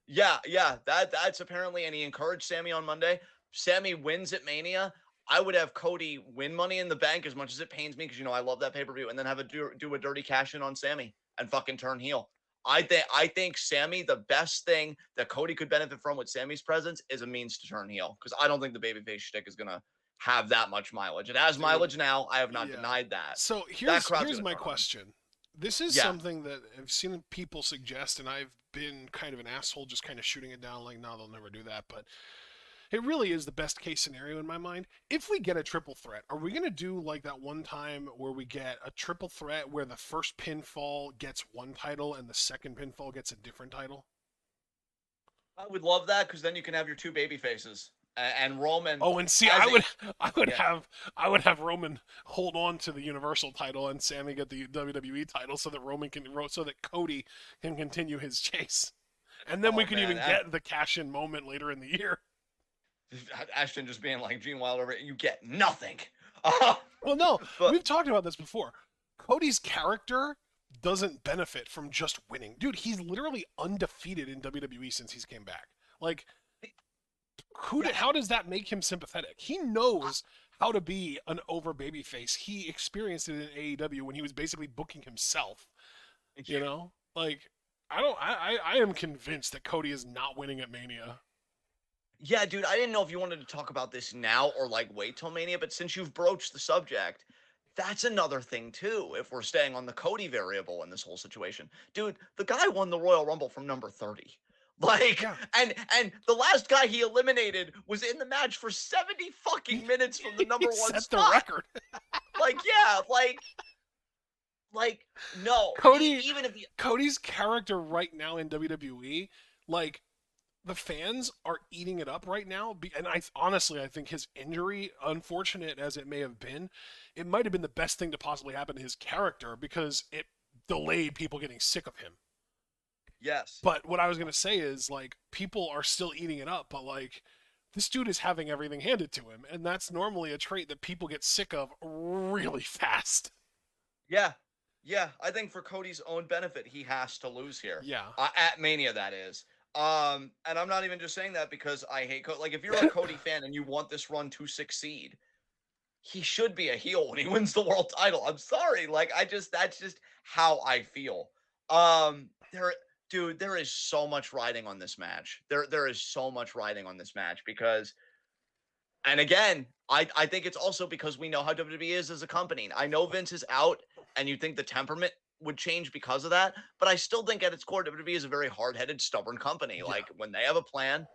Yeah, that's apparently, and he encouraged Sammy on Monday. Sammy wins at Mania. I would have Cody win Money in the Bank as much as it pains me because I love that pay per view, and then have a do a dirty cash in on Sammy and fucking turn heel. I think Sammy, the best thing that Cody could benefit from with Sammy's presence is a means to turn heel because I don't think the babyface shtick is gonna have that much mileage. It has mileage now. I have not Yeah. denied that. So That crowd's here's gonna my turn on him. question. This is Yeah. something that I've seen people suggest, and I've been kind of an asshole just kind of shooting it down like, no, they'll never do that. But it really is the best case scenario in my mind. If we get a triple threat, are we going to do like that one time where we get a triple threat where the first pinfall gets one title and the second pinfall gets a different title? I would love that because then you can have your two baby faces and Roman. Oh, and see, as I a- would, Yeah. I would have Roman hold on to the Universal title and Sammy get the WWE title, so that so that Cody can continue his chase, and then we Oh can man, even get the cash-in moment later in the year. Ashton just being like Gene Wilder, you get nothing. Well, no, But we've talked about this before. Cody's character doesn't benefit from just winning, dude. He's literally undefeated in WWE since he's came back. Like, how does that make him sympathetic? He knows how to be an over babyface. He experienced it in AEW when he was basically booking himself. You know, like I am convinced that Cody is not winning at Mania. yeah, dude, I didn't know if you wanted to talk about this now or like wait till Mania, but since you've broached the subject, that's another thing too. If we're staying on the Cody variable in this whole situation, dude, the guy won the Royal Rumble from number 30. Like, Yeah. and the last guy he eliminated was in the match for 70 fucking minutes from the number He one set spot. the record. Like, yeah, like no. Cody- Even if Cody's character right now in WWE, like the fans are eating it up right now. And I honestly, I think his injury, unfortunate as it may have been, it might have been the best thing to possibly happen to his character because it delayed people getting sick of him. yes. But what I was going to say is, like, people are still eating it up, but, like, this dude is having everything handed to him. And that's normally a trait that people get sick of really fast. Yeah. Yeah. I think for Cody's own benefit, he has to lose here. Yeah. At Mania, that is. And I'm not even just saying that because I hate Cody. Like, if you're a Cody fan and you want this run to succeed, he should be a heel when he wins the world title. I'm sorry. Like, that's just how I feel. There is so much riding on this match. There is so much riding on this match because, and again, I think it's also because we know how WWE is as a company. I know Vince is out, and you think the temperament would change because of that, but I still think at its core, WWE is a very hard-headed, stubborn company. Yeah. Like, when they have a plan,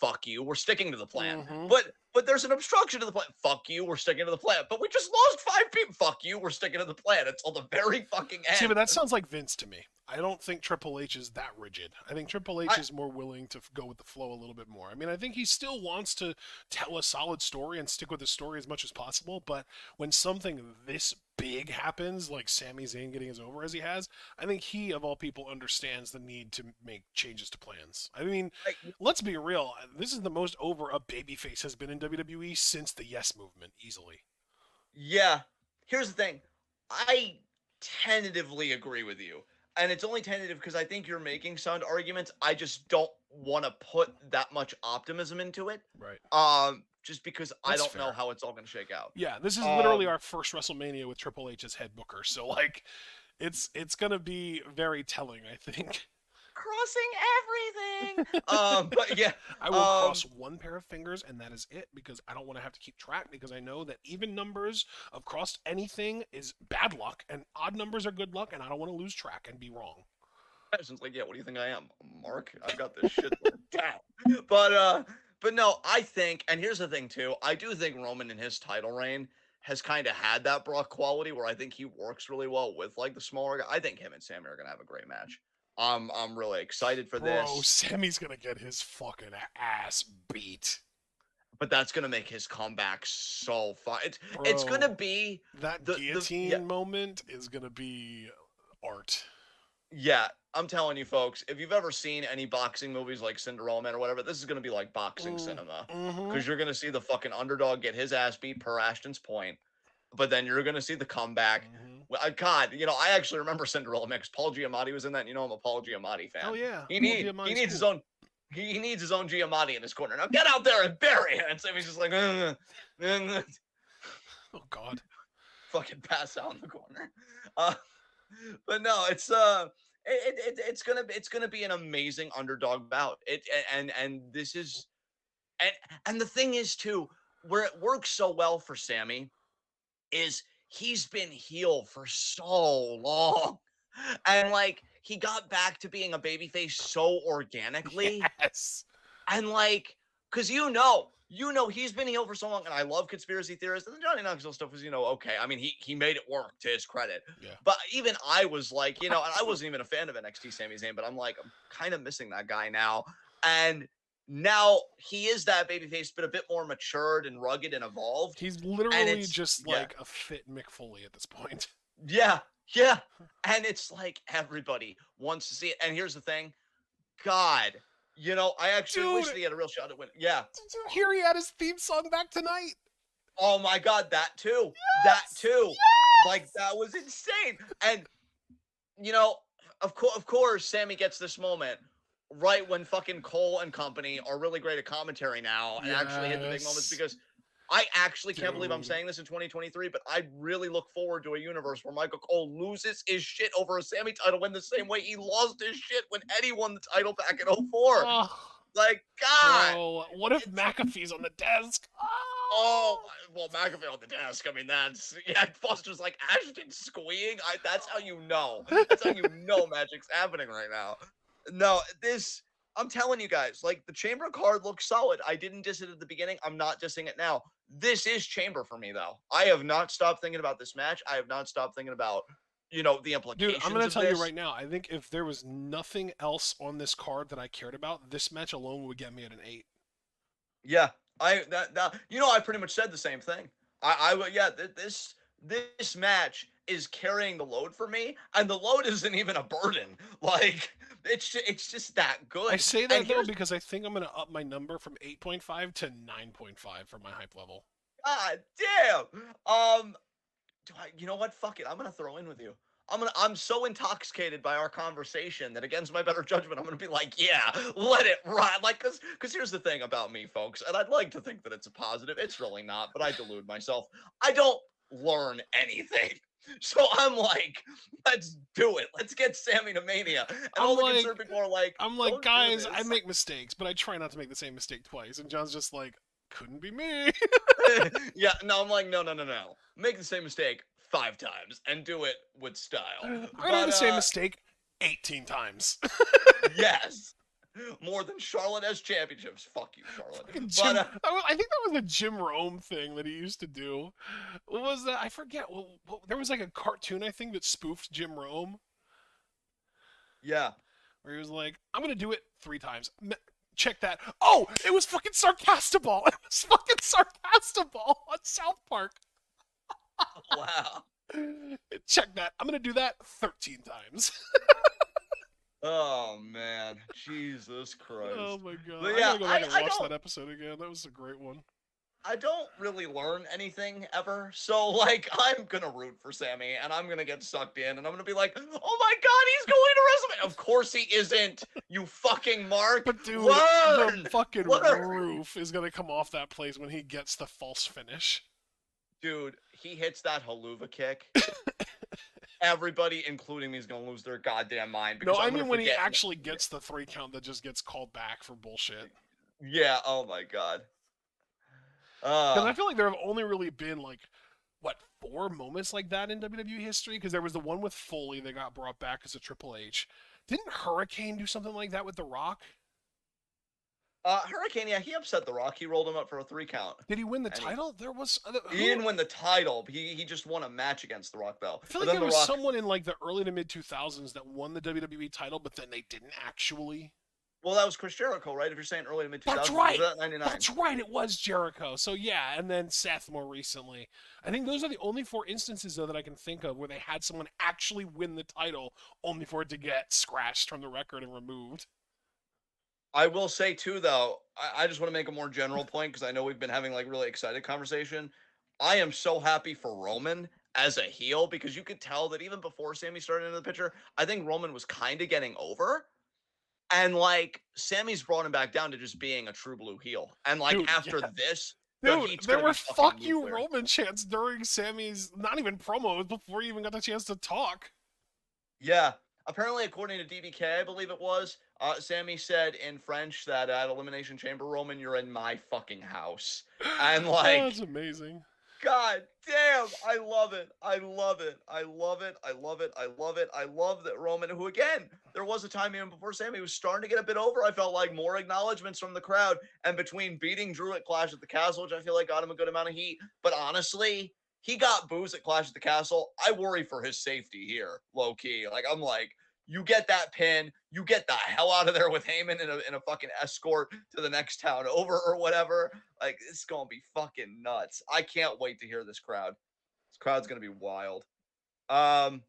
fuck you, we're sticking to the plan. Mhm. But there's an obstruction to the plan. Fuck you, we're sticking to the plan. But we just lost 5 people. Fuck you, we're sticking to the plan until the very fucking end. See, but that sounds like Vince to me. I don't think Triple H is that rigid. I think Triple H is more willing to go with the flow a little bit more. I mean, I think he still wants to tell a solid story and stick with the story as much as possible, but when something this big happens, like Sami Zayn getting as over as he has, I think he, of all people, understands the need to make changes to plans. I mean, let's be real. This is the most over a babyface has been in WWE since the Yes Movement, easily. Yeah. Here's the thing. I tentatively agree with you. And it's only tentative because I think you're making sound arguments. I just don't want to put that much optimism into it. Right. Just because I That's don't know fair. how it's all going to shake out. Yeah, this is literally our first WrestleMania with Triple H as head booker, so like, it's gonna be very telling, I think. Crossing everything. But yeah, I will cross one pair of fingers and that is it because I don't want to have to keep track because I know that even numbers of crossed anything is bad luck and odd numbers are good luck and I don't want to lose track and be wrong. It's like, yeah, what do you think I am, Mark? I've got this shit down. But no, I think, and here's the thing too, I do think Roman in his title reign has kind of had that Brock quality where I think he works really well with like the smaller guy. I think him and Sammy are gonna have a great match. I'm really excited for Bro, this. Sammy's gonna get his fucking ass beat. But that's gonna make his comeback so fun. Bro, It's gonna be that guillotine moment is gonna be art. Yeah, I'm telling you, folks, if you've ever seen any boxing movies like Cinderella Man or whatever, this is going to be like boxing cinema. Because you're going to see the fucking underdog get his ass beat per Ashton's point, but then you're going to see the comeback. God, I actually remember Cinderella Man because Paul Giamatti was in that, and I'm a Paul Giamatti fan. Oh, yeah. He needs his own. He needs his own Giamatti in his corner. Now get out there and bury him. And Sammy's just like, oh God, fucking pass out in the corner. But no, it's gonna be an amazing underdog bout. And this is and the thing is too, where it works so well for Sammy is he's been heel for so long. And like he got back to being a babyface so organically. Yes. And like, cause he's been heel for so long, and I love conspiracy theorists. And the Johnny Knoxville stuff was, okay. I mean, he made it work to his credit. Yeah. But even I was like, and I wasn't even a fan of NXT Sami Zayn, but I'm like, I'm kind of missing that guy now. And now he is that babyface, but a bit more matured and rugged and evolved. He's literally just like a fit Mick Foley at this point. Yeah. Yeah. And it's like everybody wants to see it. And here's the thing. God, I actually wish that he had a real shot at winning. Yeah. Did you hear he had his theme song back tonight? Oh my God, that too. Yes! That too. Yes! Like that was insane. And of course, Sammy gets this moment right when fucking Cole and company are really great at commentary now and actually hit the big moments because I actually can't believe I'm saying this in 2023, but I really look forward to a universe where Michael Cole loses his shit over a Sammy title win the same way he lost his shit when Eddie won the title back in 04. Oh, like, God. Bro, what if McAfee's on the desk? Oh, well, McAfee on the desk. I mean, Foster's like Ashton squeeing. That's how you know. That's how you know magic's happening right now. No, I'm telling you guys, like the Chamber card looks solid. I didn't diss it at the beginning. I'm not dissing it now. This is Chamber for me, though. I have not stopped thinking about this match. I have not stopped thinking about, the implications. Dude, I'm going to tell you right now. I think if there was nothing else on this card that I cared about, this match alone would get me at an 8. Yeah, I pretty much said the same thing. This match is carrying the load for me, and the load isn't even a burden. Like it's just that good. I say that though because I think I'm gonna up my number from 8.5 to 9.5 for my hype level. God damn. You know what? Fuck it. I'm gonna throw in with you. I'm so intoxicated by our conversation that against my better judgment, I'm gonna be like, yeah, let it ride. Like, cause here's the thing about me, folks, and I'd like to think that it's a positive. It's really not, but I delude myself. I don't learn anything. So I'm like, let's do it. Let's get Sammy to Mania. And all the conservative people are like, I'm like, guys, I make mistakes, but I try not to make the same mistake twice. And John's just like, couldn't be me. Yeah, no, I'm like, no. Make the same mistake 5 times and do it with style. I'm gonna do the same mistake 18 times. Yes. More than Charlotte has championships. Fuck you, Charlotte. I think that was a Jim Rome thing that he used to do. What was that? I forget. Well, there was like a cartoon, I think, that spoofed Jim Rome. Yeah. Where he was like, I'm going to do it 3 times. Check that. Oh, it was fucking Sarcastable. It was fucking Sarcastable on South Park. Wow. Check that. I'm gonna do that 13 times. Oh man, Jesus Oh Christ. my god. But I yeah, gotta go back and watch that episode again. That was a great one. I don't really learn anything ever. So like I'm gonna root for Sammy and I'm gonna get sucked in and I'm gonna be like, oh my god, he's going to WrestleMania. Of course he isn't, you fucking Mark. But dude, the Learn! fucking Learn! roof is gonna come off that place when he gets the false finish. Dude, he hits that haluva kick. Everybody, including me, is gonna lose their goddamn mind because No, I I'm gonna mean when he forget. actually gets the 3 count that just gets called back for bullshit. Yeah, oh my god. Because I feel like there have only really been like what 4 moments like that in WWE history. Because there was the one with Foley that got brought back as a Triple H. Didn't Hurricane do something like that with The Rock? Hurricane, yeah, he upset The Rock. He rolled him up for a 3 count. Did he win the And title? There was. He didn't win the title. He just won a match against The Rock, though. I feel But like then there The was Rock, someone in like the early to mid 2000s that won the WWE title, but then they didn't actually. well, that was Chris Jericho, right? If you're saying early to mid 2000s, That's right. was that 99? That's right. It was Jericho. So yeah, and then Seth more recently. I think those are the only 4 instances though that I can think of where they had someone actually win the title, only for it to get scratched from the record and removed. I will say too, though, I just want to make a more general point because I know we've been having like really excited conversation. I am so happy for Roman as a heel because you could tell that even before Sammy started into the picture, I think Roman was kind of getting over. And like Sammy's brought him back down to just being a true blue heel. And like Dude, after yeah. this, the Dude, heat's there gonna were be fucking fuck you nuclear. Roman chants during Sammy's not even promos before he even got the chance to talk. Yeah. Apparently, according to DBK, I believe it was, Sammy said in French that at Elimination Chamber, Roman, you're in my fucking house. And Oh, like, that's amazing. God damn, I love it. I love it. I love it. I love it. I love it. I love that Roman, who again, there was a time even before Sammy was starting to get a bit over. I felt like more acknowledgments from the crowd, and between beating Drew at Clash at the Castle, which I feel like got him a good amount of heat. But honestly, he got booze at Clash at the Castle. I worry for his safety here, low key. Like I'm like, you get that pin, you get the hell out of there with Heyman in a fucking escort to the next town over or whatever. Like it's gonna be fucking nuts. I can't wait to hear this crowd. This crowd's gonna be wild. But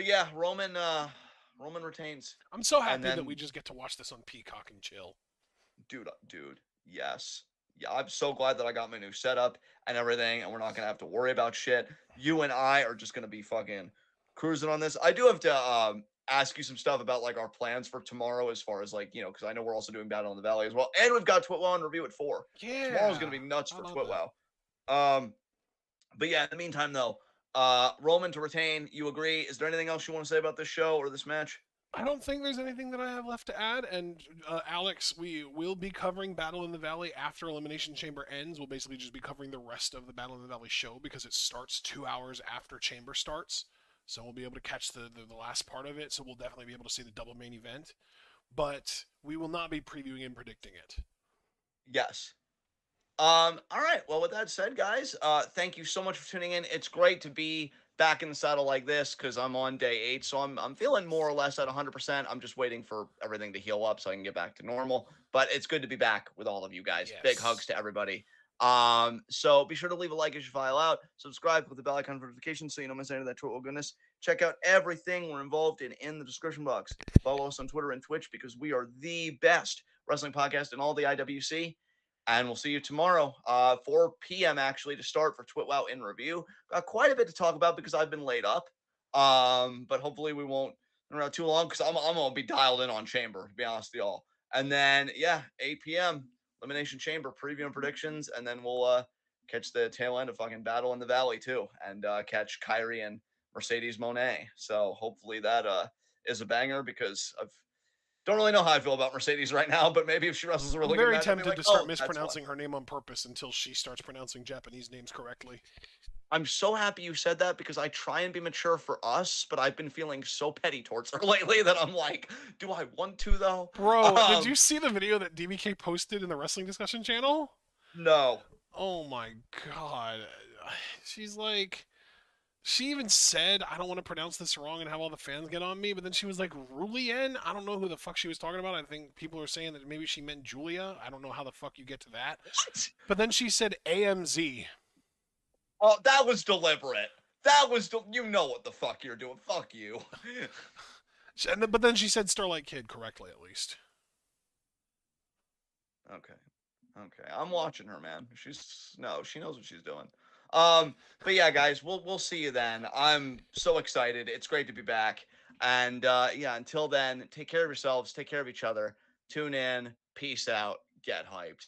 yeah, Roman retains. I'm so And happy that then we just get to watch this on Peacock and chill. dude, yes. Yeah, I'm so glad that I got my new setup and everything, and we're not gonna have to worry about shit. You and I are just gonna be fucking cruising on this. I do have to ask you some stuff about like our plans for tomorrow, as far as like because I know we're also doing Battle in the Valley as well, and we've got Twitwow on review at 4. Yeah. Tomorrow's gonna be nuts I for love Twitwow. that. But yeah, in the meantime though, Roman to retain. You agree? Is there anything else you want to say about this show or this match? I don't think there's anything that I have left to add. And Alex, we will be covering Battle in the Valley after Elimination Chamber ends. We'll basically just be covering the rest of the Battle in the Valley show because it starts 2 hours after Chamber starts. So we'll be able to catch the last part of it. So we'll definitely be able to see the double main event. But we will not be previewing and predicting it. Yes. All right. Well, with that said, guys, thank you so much for tuning in. It's great to be back in the saddle like this because I'm on day 8, so I'm feeling more or less at 100%. I'm just waiting for everything to heal up so I can get back to normal. But it's good to be back with all of you guys. Yes. Big hugs to everybody. So be sure to leave a like as you file out. Subscribe with the bell icon for notifications so you don't miss any of that Twitter goodness. Check out everything we're involved in the description box. Follow us on Twitter and Twitch because we are the best wrestling podcast in all the IWC. And we'll see you tomorrow, 4 p.m. actually, to start for Twitwow in review. Got quite a bit to talk about because I've been laid up. But hopefully we won't run out too long because I'm gonna be dialed in on Chamber, to be honest with y'all. And then 8 p.m. Elimination Chamber preview and predictions, and then we'll catch the tail end of fucking Battle in the Valley too, and catch Kyrie and Mercedes Moné. So hopefully that is a banger because I've don't really know how I feel about Mercedes right now, but maybe if she wrestles a really I'm good very match, I'll be tempted like, to start "Oh, that's mispronouncing why." her name on purpose until she starts pronouncing Japanese names correctly. I'm so happy you said that because I try and be mature for us, but I've been feeling so petty towards her lately that I'm like, do I want to though? Bro, did you see the video that DBK posted in the wrestling discussion channel? No. Oh my god. She's like, she even said, I don't want to pronounce this wrong and have all the fans get on me, but then she was like, Rulien? I don't know who the fuck she was talking about. I think people are saying that maybe she meant Julia. I don't know how the fuck you get to that. What? But then she said AMZ. Oh, that was deliberate. That was you know what the fuck you're doing. Fuck you. But then she said Starlight Kid correctly, at least. Okay. Okay. I'm watching her, man. She knows what she's doing. But yeah, guys, we'll see you then. I'm so excited. It's great to be back. And yeah, until then, take care of yourselves, take care of each other. Tune in, peace out, get hyped.